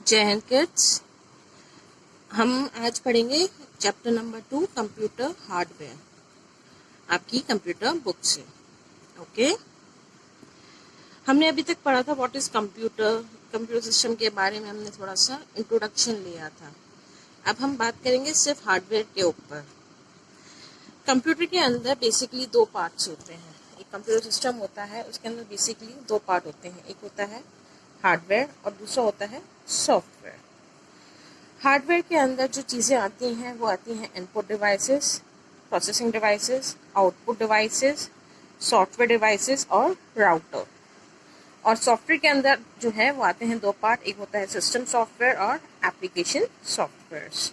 जय हिंद किड्स। हम आज पढ़ेंगे चैप्टर नंबर 2 कंप्यूटर हार्डवेयर आपकी कंप्यूटर बुक से। ओके, हमने अभी तक पढ़ा था व्हाट इज कंप्यूटर सिस्टम के बारे में हमने थोड़ा सा इंट्रोडक्शन लिया था। अब हम बात करेंगे सिर्फ हार्डवेयर के ऊपर। कंप्यूटर के अंदर बेसिकली दो पार्ट्स होते हैं। एक कंप्यूटर सिस्टम होता है, उसके अंदर बेसिकली दो पार्ट होते हैं। एक होता है हार्डवेयर और दूसरा होता है सॉफ्टवेयर। हार्डवेयर के अंदर जो चीज़ें आती हैं वो आती हैं input devices, processing devices, output devices, software devices और राउटर। और सॉफ्टवेयर के अंदर जो है वो आते हैं दो पार्ट, एक होता है सिस्टम सॉफ्टवेयर और एप्लीकेशन सॉफ्टवेयर्स।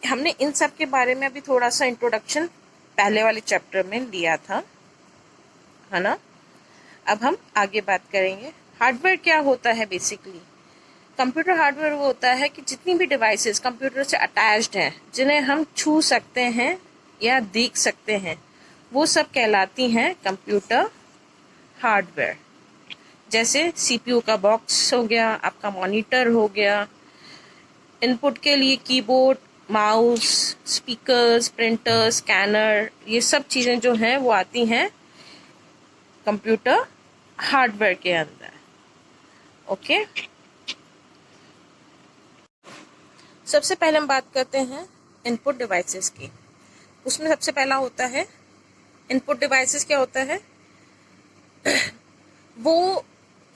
हमने इन सब के बारे में अभी थोड़ा सा इंट्रोडक्शन पहले वाले चैप्टर में लिया था, है ना। अब हम आगे बात करेंगे हार्डवेयर क्या होता है। बेसिकली कंप्यूटर हार्डवेयर वो होता है कि जितनी भी डिवाइसेस कंप्यूटर से अटैच्ड हैं, जिन्हें हम छू सकते हैं या देख सकते हैं, वो सब कहलाती हैं कंप्यूटर हार्डवेयर। जैसे सीपीयू का बॉक्स हो गया, आपका मॉनिटर हो गया, इनपुट के लिए keyboard, mouse, speakers, printer, scanner, ये सब चीज़ें जो हैं वो आती हैं कंप्यूटर हार्डवेयर के अंदर। ओके, सबसे पहले हम बात करते हैं इनपुट डिवाइसेस की। उसमें सबसे पहला होता है इनपुट डिवाइसेस। क्या होता है? वो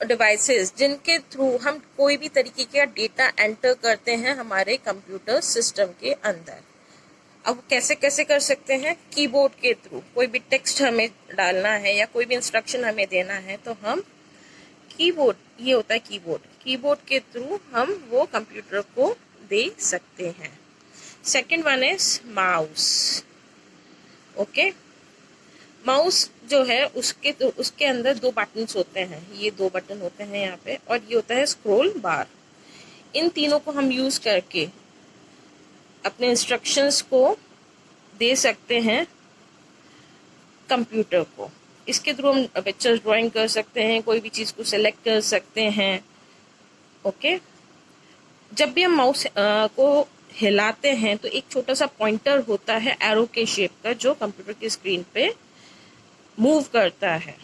डिवाइसेस जिनके थ्रू हम कोई भी तरीके का डेटा एंटर करते हैं हमारे कंप्यूटर सिस्टम के अंदर। अब कैसे कैसे कर सकते हैं? कीबोर्ड के थ्रू। कोई भी टेक्स्ट हमें डालना है या कोई भी इंस्ट्रक्शन हमें देना है तो हम कीबोर्ड, ये होता है कीबोर्ड के थ्रू हम वो कंप्यूटर को दे सकते हैं। Second one is mouse. Okay, mouse जो है उसके अंदर दो बटन्स होते हैं। ये दो बटन होते हैं यहाँ पे, और ये होता है स्क्रॉल बार। इन तीनों को हम यूज करके अपने इंस्ट्रक्शंस को दे सकते हैं कंप्यूटर को। इसके थ्रू हम पिक्चर्स ड्राइंग कर सकते हैं, कोई भी चीज़ को सेलेक्ट कर सकते हैं। ओके, जब भी हम माउस को हिलाते हैं तो एक छोटा सा पॉइंटर होता है एरो के शेप का, जो कंप्यूटर की स्क्रीन पे मूव करता है।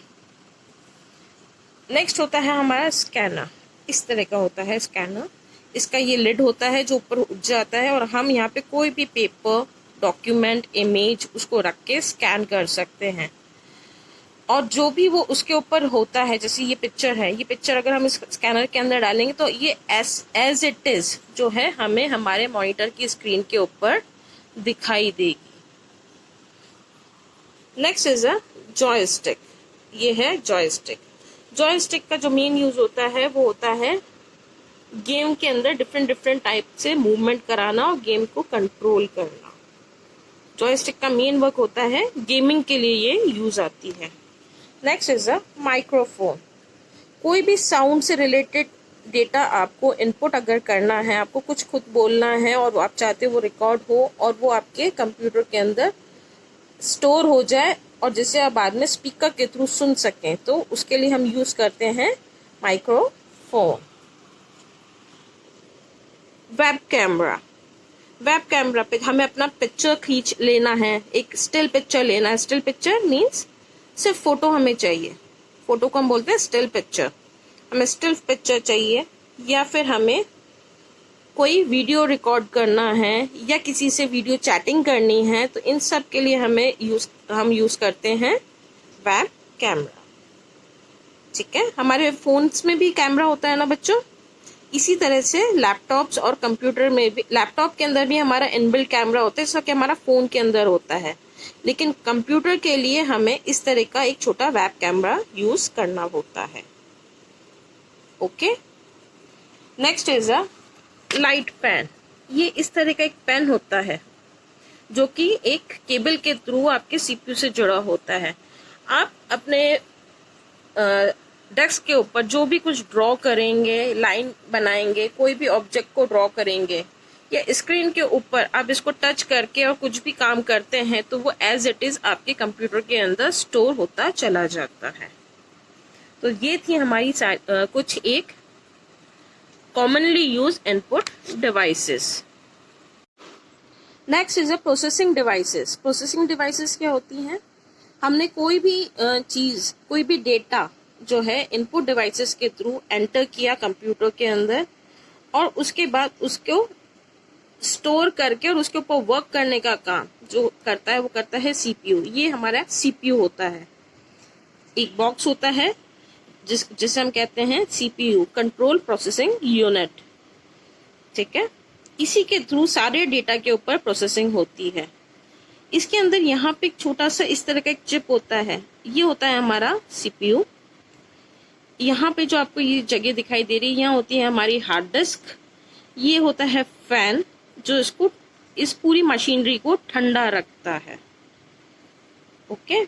नेक्स्ट होता है हमारा स्कैनर। इस तरह का होता है स्कैनर। इसका ये लिड होता है जो ऊपर उठ जाता है, और हम यहाँ पे कोई भी पेपर, डॉक्यूमेंट, इमेज उसको रख के स्कैन कर सकते हैं। और जो भी वो उसके ऊपर होता है, जैसे ये पिक्चर है, ये पिक्चर अगर हम इस स्कैनर के अंदर डालेंगे तो ये एज इट इज जो है हमें हमारे मॉनिटर की स्क्रीन के ऊपर दिखाई देगी। Next is a joystick. ये है जॉयस्टिक। जॉयस्टिक का जो मेन यूज होता है वो होता है गेम के अंदर डिफरेंट टाइप से मूवमेंट कराना और गेम को कंट्रोल करना। जॉयस्टिक का मेन वर्क होता है गेमिंग के लिए ये यूज आती है। Next is a microphone. कोई भी साउंड से रिलेटेड डेटा आपको इनपुट अगर करना है, आपको कुछ खुद बोलना है और आप चाहते हो वो रिकॉर्ड हो और वो आपके कंप्यूटर के अंदर स्टोर हो जाए और जिसे आप बाद में स्पीकर के थ्रू सुन सकें, तो उसके लिए हम यूज करते हैं microphone. Web camera. Web camera पे हमें अपना पिक्चर खींच लेना है, एक स्टिल पिक्चर लेना है। स्टिल पिक्चर मीन्स सिर्फ फोटो हमें चाहिए, फोटो को हम बोलते हैं स्टिल पिक्चर। हमें स्टिल पिक्चर चाहिए, या फिर हमें कोई वीडियो रिकॉर्ड करना है या किसी से वीडियो चैटिंग करनी है, तो इन सब के लिए हम यूज करते हैं वेब कैमरा। ठीक है, हमारे फोन्स में भी कैमरा होता है ना बच्चों। इसी तरह से लैपटॉप्स और कंप्यूटर में भी, लैपटॉप के अंदर भी हमारा इनबिल्ट कैमरा होता है, जैसा कि हमारा फोन के अंदर होता है। लेकिन कंप्यूटर के लिए हमें इस तरह का एक छोटा वेब कैमरा यूज करना होता है। Okay, next is a light pen. ये इस तरह का एक पेन होता है जो कि एक केबल के थ्रू आपके सीपीयू से जुड़ा होता है। आप अपने डेस्क के ऊपर जो भी कुछ ड्रॉ करेंगे, लाइन बनाएंगे, कोई भी ऑब्जेक्ट को ड्रॉ करेंगे, या स्क्रीन के ऊपर आप इसको टच करके और कुछ भी काम करते हैं, तो वो एज इट इज आपके कंप्यूटर के अंदर स्टोर होता चला जाता है। तो ये थी हमारी कुछ एक commonly used input devices. Next is a processing devices. Processing devices क्या होती हैं? हमने कोई भी चीज, कोई भी डेटा जो है इनपुट डिवाइसेस के थ्रू एंटर किया कंप्यूटर के अंदर, और उसके बाद उसको स्टोर करके और उसके ऊपर वर्क करने का काम जो करता है वो करता है सीपीयू. ये हमारा सीपीयू होता है. एक बॉक्स होता है जिसे हम कहते हैं सीपीयू, कंट्रोल प्रोसेसिंग यूनिट. ठीक है, इसी के थ्रू सारे डेटा के ऊपर प्रोसेसिंग होती है. इसके अंदर यहाँ पे एक छोटा सा इस तरह का एक चिप होता है. ये होता है हमारा सीपीयू. यहाँ पे जो आपको ये जगह दिखाई दे रही है, यहाँ होती है हमारी हार्ड डिस्क. ये होता है फैन जो इस पूरी मशीनरी को ठंडा रखता है. ओके,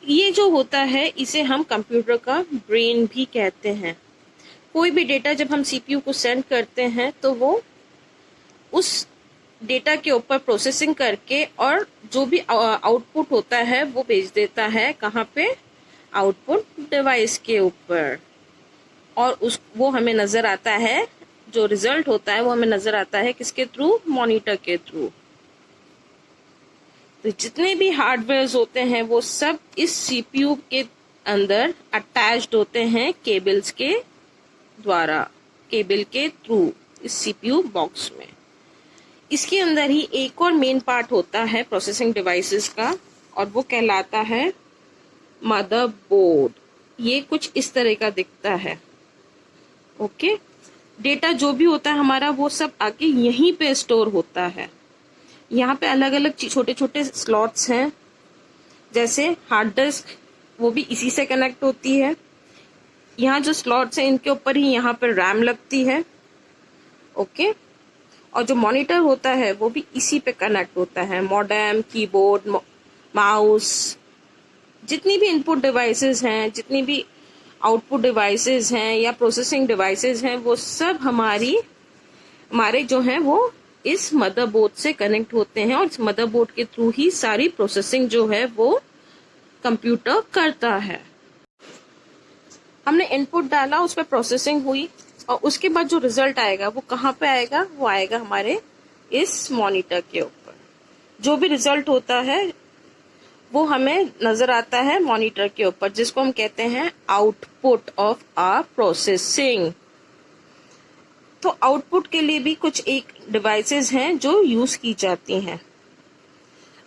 ये जो होता है इसे हम कंप्यूटर का ब्रेन भी कहते हैं. कोई भी डेटा जब हम सीपीयू को सेंड करते हैं तो वो उस डेटा के ऊपर प्रोसेसिंग करके और जो भी आउटपुट होता है वो भेज देता है. कहाँ पे? आउटपुट डिवाइस के ऊपर. और वो हमें नजर आता है, जो रिजल्ट होता है वो हमें नजर आता है किसके थ्रू? मॉनिटर के थ्रू. तो जितने भी हार्डवेयर होते हैं वो सब इस सीपीयू के अंदर अटैच्ड होते हैं केबल्स के द्वारा, केबल के थ्रू इस सीपीयू बॉक्स में. इसके अंदर ही एक और मेन पार्ट होता है प्रोसेसिंग डिवाइसेस का, और वो कहलाता है मदरबोर्ड. ये कुछ इस तरह का दिखता है. ओके, डेटा जो भी होता है हमारा वो सब आके यहीं पे स्टोर होता है. यहाँ पे अलग अलग छोटे छोटे स्लॉट्स हैं. जैसे हार्ड डिस्क, वो भी इसी से कनेक्ट होती है. यहाँ जो स्लॉट्स हैं इनके ऊपर ही यहाँ पर रैम लगती है. ओके, और जो मॉनिटर होता है वो भी इसी पे कनेक्ट होता है. मॉडेम, कीबोर्ड, माउस, जितनी भी इनपुट डिवाइसेस हैं, जितनी भी आउटपुट डिवाइसेस हैं या प्रोसेसिंग डिवाइसेस हैं, वो सब हमारे जो हैं वो इस मदरबोर्ड से कनेक्ट होते हैं. और इस मदरबोर्ड के थ्रू ही सारी प्रोसेसिंग जो है वो कंप्यूटर करता है. हमने इनपुट डाला, उस पर प्रोसेसिंग हुई, और उसके बाद जो रिजल्ट आएगा वो कहाँ पे आएगा? वो आएगा हमारे इस मॉनिटर के ऊपर. जो भी रिजल्ट होता है वो हमें नजर आता है मॉनिटर के ऊपर, जिसको हम कहते हैं आउटपुट ऑफ आवर प्रोसेसिंग. तो आउटपुट के लिए भी कुछ एक डिवाइसेस हैं जो यूज की जाती हैं.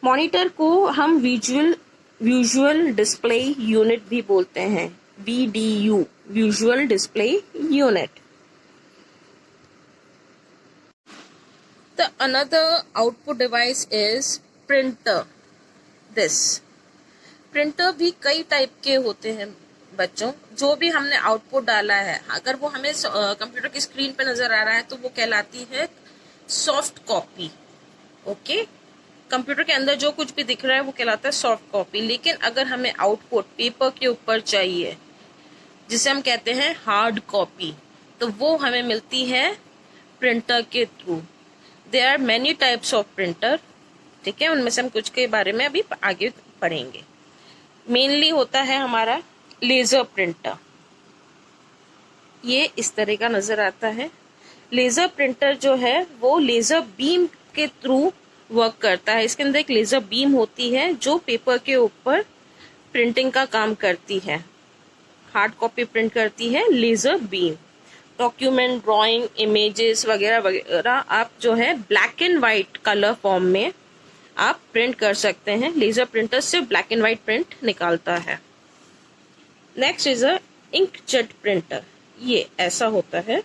मॉनिटर को हम विजुअल डिस्प्ले यूनिट भी बोलते हैं. VDU, Visual Display Unit. The another output device is printer. This printer भी कई टाइप के होते हैं बच्चों. जो भी हमने आउटपुट डाला है, अगर वो हमें कंप्यूटर की स्क्रीन पे नजर आ रहा है तो वो कहलाती है सॉफ्ट कॉपी. ओके, कंप्यूटर के अंदर जो कुछ भी दिख रहा है वो कहलाता है सॉफ्ट कॉपी. लेकिन अगर हमें आउटपुट पेपर के ऊपर चाहिए, जिसे हम कहते हैं हार्ड कॉपी, तो वो हमें मिलती है प्रिंटर के through. There are many types of printer. ठीक है, उनमें से हम कुछ के बारे में अभी आगे पढ़ेंगे. मेनली होता है हमारा लेजर प्रिंटर. ये इस तरह का नजर आता है. लेजर प्रिंटर जो है वो लेजर बीम के थ्रू वर्क करता है. इसके अंदर एक लेजर बीम होती है जो पेपर के ऊपर प्रिंटिंग का काम करती है. हार्ड कॉपी प्रिंट करती है laser beam. Document, drawing, images वगैरह वगैरह आप जो है black and white colour form में आप प्रिंट कर सकते हैं. लेजर प्रिंटर से ब्लैक एंड वाइट प्रिंट निकालता है. Next is a inkjet printer. ये ऐसा होता है.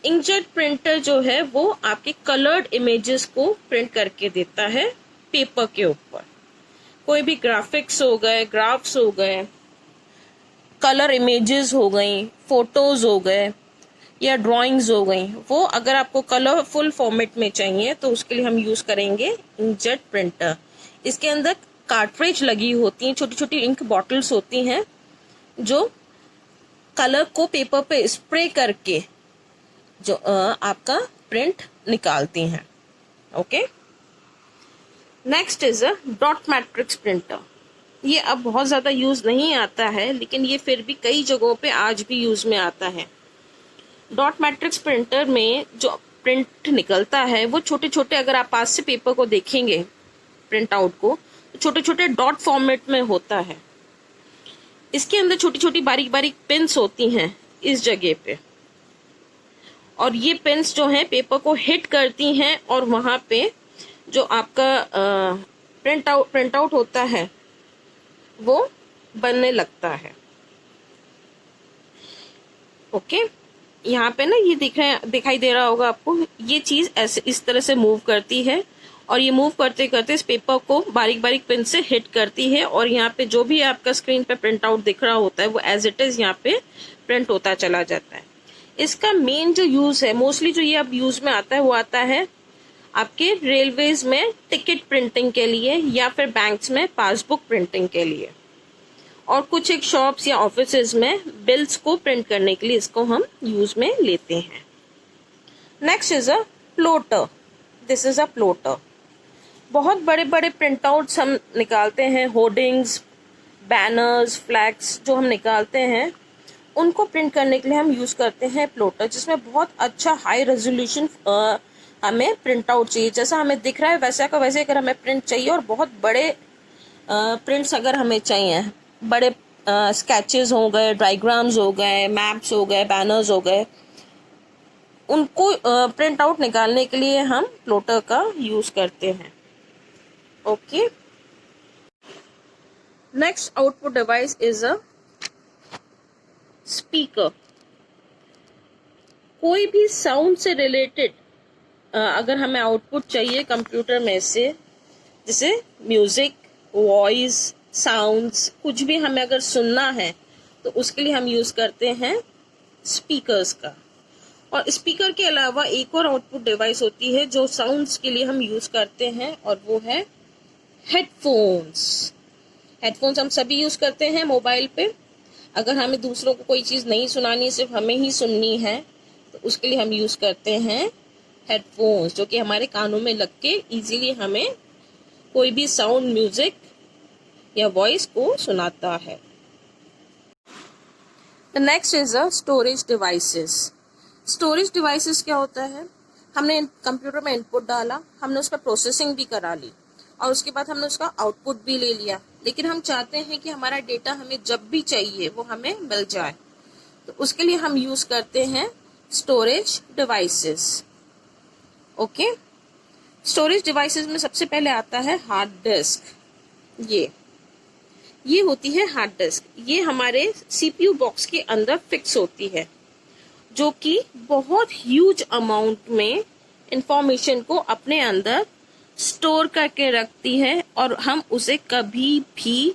इंकजेट प्रिंटर जो है वो आपके कलर्ड इमेजेस को प्रिंट करके देता है पेपर के ऊपर. कोई भी ग्राफिक्स हो गए, ग्राफ्स हो गए, कलर इमेजेस हो गई, फोटोज हो गए या ड्राइंग्स हो गई, वो अगर आपको कलरफुल फॉर्मेट में चाहिए तो उसके लिए हम यूज करेंगे इंकजेट प्रिंटर. इसके अंदर कार्ट्रिज लगी होती हैं, छोटी छोटी इंक बॉटल्स होती हैं जो कलर को पेपर पे स्प्रे करके जो आपका प्रिंट निकालती हैं. Okay, next is a dot matrix printer. ये अब बहुत ज्यादा यूज नहीं आता है, लेकिन ये फिर भी कई जगहों पे आज भी यूज में आता है. डॉट मैट्रिक्स प्रिंटर में जो प्रिंट निकलता है वो छोटे छोटे, अगर आप पास से पेपर को देखेंगे प्रिंट आउट को, तो छोटे छोटे डॉट फॉर्मेट में होता है। इसके अंदर छोटी छोटी बारीक बारीक पिन्स होती हैं इस जगह पे, और ये पिन्स जो हैं पेपर को हिट करती हैं और वहां पे जो आपका प्रिंट आउट होता है वो बनने लगता है। ओके, यहाँ पे ना ये दिखाई दे रहा होगा आपको, ये चीज ऐसे इस तरह से मूव करती है और ये मूव करते करते इस पेपर को बारीक बारीक पिन से हिट करती है और यहाँ पे जो भी आपका स्क्रीन पे प्रिंट आउट दिख रहा होता है वो एज इट इज यहाँ पे प्रिंट होता चला जाता है। इसका मेन जो यूज है, मोस्टली जो ये अब यूज में आता है वो आता है आपके रेलवेज में टिकट प्रिंटिंग के लिए या फिर बैंक्स में पासबुक प्रिंटिंग के लिए, और कुछ एक शॉप्स या ऑफिसेज में बिल्स को प्रिंट करने के लिए इसको हम यूज में लेते हैं। Next is a plotter. This is a plotter. बहुत बड़े बड़े प्रिंट आउट्स हम निकालते हैं, होर्डिंग्स, बैनर्स, फ्लैग्स जो हम निकालते हैं उनको प्रिंट करने के लिए हम यूज करते हैं प्लोटर, जिसमें बहुत अच्छा हाई रेजोल्यूशन हमें प्रिंट आउट चाहिए। जैसा हमें दिख रहा है वैसा का वैसे अगर हमें प्रिंट चाहिए, और बहुत बड़े प्रिंट्स अगर हमें चाहिए, बड़े स्केचेस हो गए, डायग्राम्स हो गए, मैप्स हो गए, बैनर्स हो गए, उनको प्रिंट आउट निकालने के लिए हम प्लोटर का यूज करते हैं। Okay, next output device is a speaker. कोई भी साउंड से रिलेटेड अगर हमें आउटपुट चाहिए कंप्यूटर में से, जैसे म्यूजिक, वॉइस, साउंड्स, कुछ भी हमें अगर सुनना है तो उसके लिए हम यूज करते हैं स्पीकर्स का। और स्पीकर के अलावा एक और आउटपुट डिवाइस होती है जो साउंड्स के लिए हम यूज करते हैं, और वो है हेडफोन्स। हेडफोन्स हम सभी यूज करते हैं मोबाइल पे। अगर हमें दूसरों को कोई चीज नहीं सुनानी, सिर्फ हमें ही सुननी है, तो उसके लिए हम यूज करते हैं हेडफोन्स, जो कि हमारे कानों में लग के इजीली हमें कोई भी साउंड, म्यूजिक या वॉइस को सुनाता है। The next is a storage devices. Storage devices क्या होता है? हमने कंप्यूटर में इनपुट डाला, हमने उसका प्रोसेसिंग भी करा ली और उसके बाद हमने उसका आउटपुट भी ले लिया, लेकिन हम चाहते हैं कि हमारा डेटा हमें जब भी चाहिए वो हमें मिल जाए, तो उसके लिए हम यूज करते हैं storage devices. Okay, storage devices में सबसे पहले आता है हार्ड डिस्क। ये होती है हार्ड डिस्क। ये हमारे सीपीयू बॉक्स के अंदर फिक्स होती है, जो कि बहुत ह्यूज अमाउंट में इंफॉर्मेशन को अपने अंदर स्टोर करके रखती है, और हम उसे कभी भी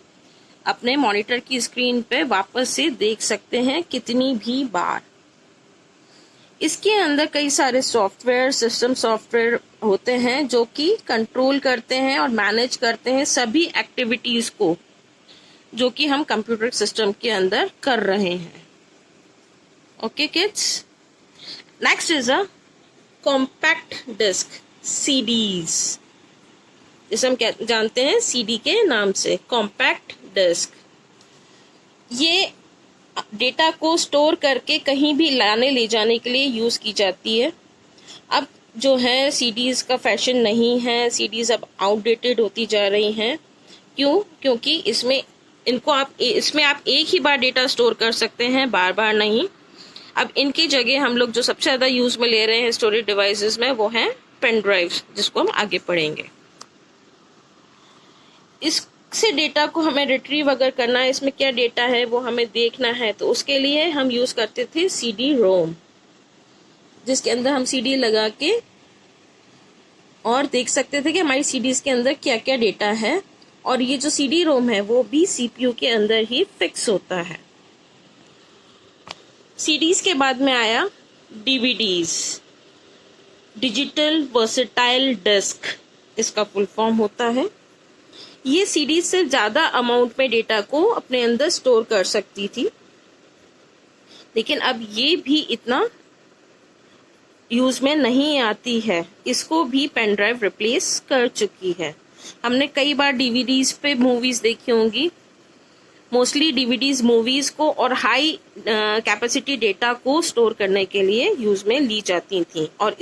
अपने मॉनिटर की स्क्रीन पे वापस से देख सकते हैं कितनी भी बार। इसके अंदर कई सारे सॉफ्टवेयर, सिस्टम सॉफ्टवेयर होते हैं जो कि कंट्रोल करते हैं और मैनेज करते हैं सभी एक्टिविटीज को जो कि हम कंप्यूटर सिस्टम के अंदर कर रहे हैं। Okay kids, next is a compact disc, CDs, जिसे हम जानते हैं सीडी के नाम से, कॉम्पैक्ट डिस्क। ये डेटा को स्टोर करके कहीं भी लाने ले जाने के लिए यूज की जाती है। अब जो है सीडीज का फैशन नहीं है, सीडीज अब आउटडेटेड होती जा रही हैं। क्यों? क्योंकि इसमें आप एक ही बार डेटा स्टोर कर सकते हैं, बार बार नहीं। अब इनकी जगह हम लोग जो सबसे ज्यादा यूज में ले रहे हैं स्टोरेज डिवाइसेस में, वो है पेन ड्राइव, जिसको हम आगे पढ़ेंगे। इससे डेटा को हमें रिट्रीव अगर करना है, इसमें क्या डेटा है वो हमें देखना है, तो उसके लिए हम यूज करते थे सीडी रोम, जिसके अंदर हम सीडी लगा के और देख सकते थे कि हमारी सीडीज के अंदर क्या क्या डेटा है। और ये जो सीडी रोम है वो भी सीपीयू के अंदर ही फिक्स होता है। सीडीज के बाद में आया डीवीडीज, डिजिटल वर्सेटाइल डिस्क, इसका फुल फॉर्म होता है। ये सीडीज से ज्यादा अमाउंट में डेटा को अपने अंदर स्टोर कर सकती थी, लेकिन अब ये भी इतना यूज में नहीं आती है। इसको भी पेन ड्राइव रिप्लेस कर चुकी है। हमने कई बार डीवीडीज पे मूवीज देखी होंगी, मोस्टली डीवीडीज मूवीज को और हाई कैपेसिटी डेटा को स्टोर करने के लिए यूज में ली जाती थी, और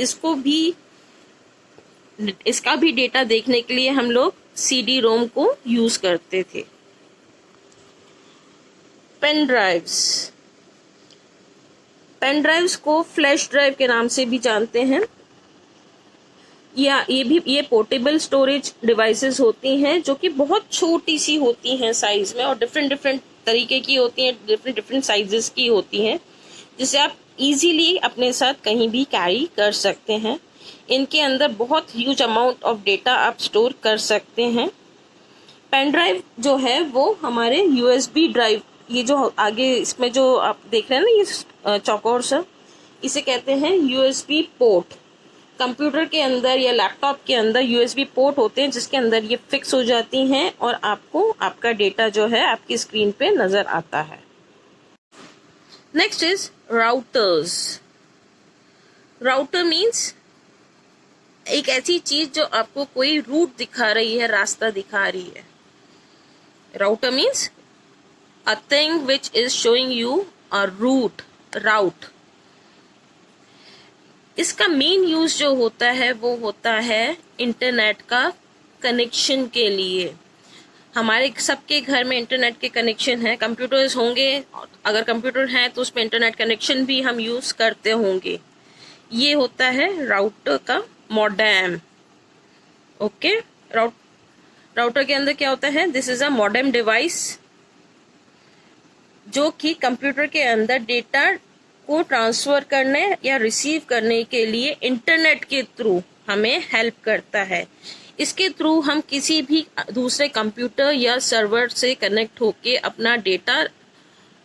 इसका भी डेटा देखने के लिए हम लोग सीडी रोम को यूज करते थे। पेन ड्राइव्स को फ्लैश ड्राइव के नाम से भी जानते हैं, या ये पोर्टेबल स्टोरेज डिवाइसेस होती हैं जो कि बहुत छोटी सी होती हैं साइज में, और डिफरेंट तरीके की होती हैं, डिफरेंट साइजेस की होती हैं, जिसे आप इजीली अपने साथ कहीं भी कैरी कर सकते हैं। इनके अंदर बहुत ह्यूज अमाउंट ऑफ डेटा आप स्टोर कर सकते हैं। पेन ड्राइव जो है वो हमारे यूएसबी ड्राइव, ये जो आगे इसमें जो आप देख रहे हैं ना, ये चौकोर सा, इसे कहते हैं यूएसबी पोर्ट। कंप्यूटर के अंदर या लैपटॉप के अंदर यूएसबी पोर्ट होते हैं जिसके अंदर ये फिक्स हो जाती हैं और आपको आपका डेटा जो है आपकी स्क्रीन पे नजर आता है। Next is routers. Router means एक ऐसी चीज जो आपको कोई रूट दिखा रही है, रास्ता दिखा रही है। Router means a thing which is showing you a route. इसका मेन यूज जो होता है वो होता है इंटरनेट का कनेक्शन के लिए। हमारे सबके घर में इंटरनेट के कनेक्शन है, कंप्यूटर्स होंगे, अगर कंप्यूटर है तो उसमें इंटरनेट कनेक्शन भी हम यूज करते होंगे। ये होता है राउटर का मॉडेम। ओके, राउटर के अंदर क्या होता है? This is a modem device जो कि कंप्यूटर के अंदर डेटा को ट्रांसफर करने या रिसीव करने के लिए इंटरनेट के थ्रू हमें हेल्प करता है। इसके थ्रू हम किसी भी दूसरे कंप्यूटर या सर्वर से कनेक्ट होके अपना डेटा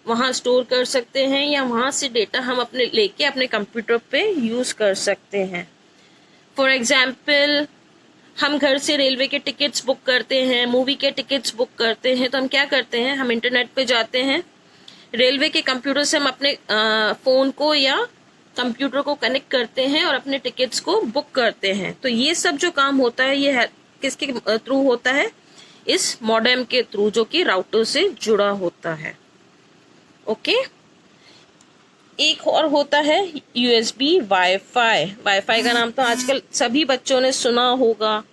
वहां स्टोर कर सकते हैं, या वहां से डेटा हम अपने लेके अपने कंप्यूटर पे यूज कर सकते हैं। फॉर एग्जाम्पल, हम घर से रेलवे के टिकट्स बुक करते हैं, मूवी के टिकट्स बुक करते हैं, तो हम क्या करते हैं? हम इंटरनेट पे जाते हैं, रेलवे के कंप्यूटर से हम अपने फोन को या कंप्यूटर को कनेक्ट करते हैं और अपने टिकट्स को बुक करते हैं। तो ये सब जो काम होता है ये किसके थ्रू होता है? इस मॉडेम के थ्रू, जो कि राउटर से जुड़ा होता है। ओके, एक और होता है यूएसबी वाईफाई। वाईफाई का नाम तो आजकल सभी बच्चों ने सुना होगा।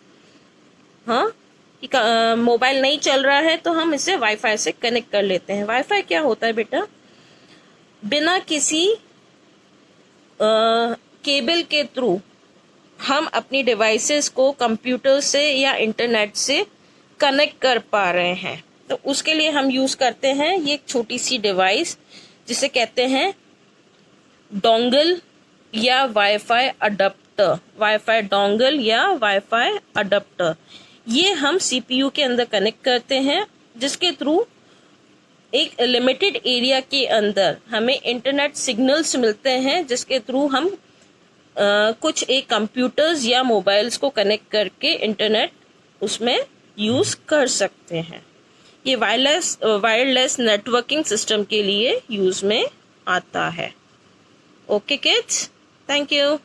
हाँ, मोबाइल नहीं चल रहा है तो हम इसे वाईफाई से कनेक्ट कर लेते हैं। वाईफाई क्या होता है बेटा? बिना किसी केबल के थ्रू हम अपनी डिवाइसेस को कंप्यूटर से या इंटरनेट से कनेक्ट कर पा रहे हैं। तो उसके लिए हम यूज करते हैं ये एक छोटी सी डिवाइस जिसे कहते हैं डोंगल या वाईफाई अडेप्टर। वाईफाई डोंगल या वाईफाई अडेप्टर, ये हम सीपीयू के अंदर कनेक्ट करते हैं, जिसके थ्रू एक लिमिटेड एरिया के अंदर हमें इंटरनेट सिग्नल्स मिलते हैं, जिसके थ्रू हम कुछ एक कंप्यूटर्स या मोबाइल्स को कनेक्ट करके इंटरनेट उसमें यूज कर सकते हैं। ये वायरलेस नेटवर्किंग सिस्टम के लिए यूज में आता है। Okay kids, thank you.